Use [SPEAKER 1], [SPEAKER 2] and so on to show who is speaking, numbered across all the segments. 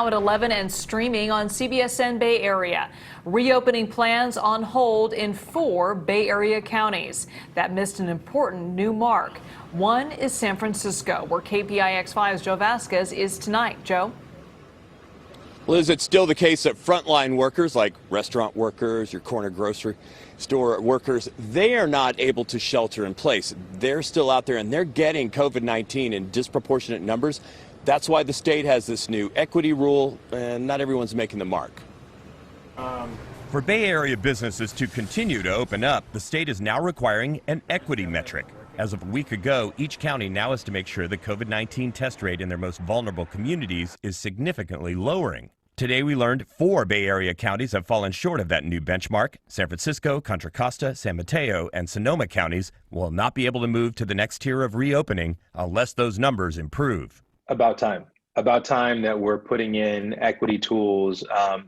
[SPEAKER 1] now at 11 and streaming on CBSN Bay Area. Reopening plans on hold in 4 Bay Area counties that missed an important new mark. One is San Francisco, where KPIX5's Joe Vazquez is tonight. Joe?
[SPEAKER 2] Liz, it's still the case that frontline workers like restaurant workers, your corner grocery store workers, they are not able to shelter in place. They're still out there and they're getting COVID-19 in disproportionate numbers. That's why the state has this new equity rule, and not everyone's making the mark.
[SPEAKER 3] For Bay Area businesses to continue to open up, the state is now requiring an equity metric. As of a week ago, each county now has to make sure the COVID-19 test rate in their most vulnerable communities is significantly lowering. Today we learned 4 Bay Area counties have fallen short of that new benchmark. San Francisco, Contra Costa, San Mateo, and Sonoma counties will not be able to move to the next tier of reopening unless those numbers improve.
[SPEAKER 4] About time that we're putting in equity tools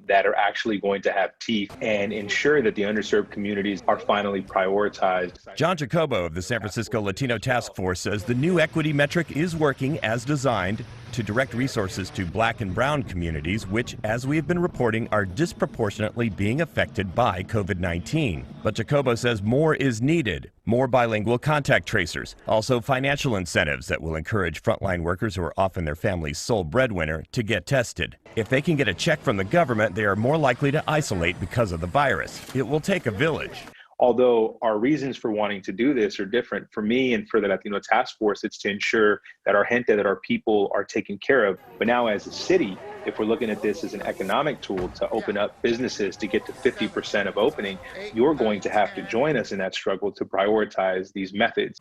[SPEAKER 4] that are actually going to have teeth and ensure that the underserved communities are finally prioritized.
[SPEAKER 3] John Jacobo of the San Francisco Latino Task Force says the new equity metric is working as designed to direct resources to Black and brown communities, which, as we have been reporting, are disproportionately being affected by COVID-19. But Jacobo says more is needed. More bilingual contact tracers, also financial incentives that will encourage frontline workers who are often their family's sole breadwinner to get tested. If they can get a check from the government, they are more likely to isolate because of the virus. It will take a village.
[SPEAKER 4] Although our reasons for wanting to do this are different, for me and for the Latino Task Force, it's to ensure that our gente, that our people are taken care of. But now as a city, if we're looking at this as an economic tool to open up businesses to get to 50% of opening, you're going to have to join us in that struggle to prioritize these methods.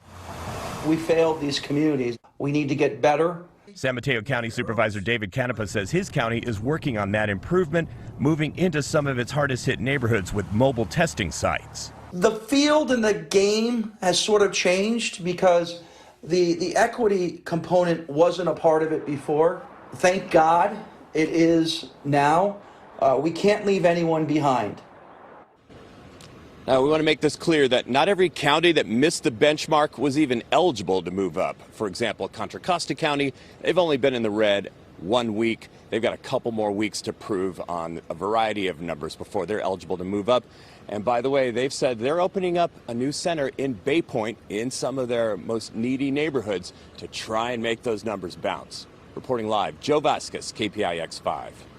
[SPEAKER 5] We failed these communities. We need to get better.
[SPEAKER 3] San Mateo County Supervisor David Canepa says his county is working on that improvement, moving into some of its hardest hit neighborhoods with mobile testing sites.
[SPEAKER 5] The field and the game has sort of changed because the equity component wasn't a part of it before. Thank God it is now. We can't leave anyone behind.
[SPEAKER 2] Now, we want to make this clear that not every county that missed the benchmark was even eligible to move up. For example, Contra Costa County, they've only been in the red 1 week. They've got a couple more weeks to prove on a variety of numbers before they're eligible to move up. And by the way, they've said they're opening up a new center in Bay Point in some of their most needy neighborhoods to try and make those numbers bounce. Reporting live, Joe Vazquez, KPIX 5.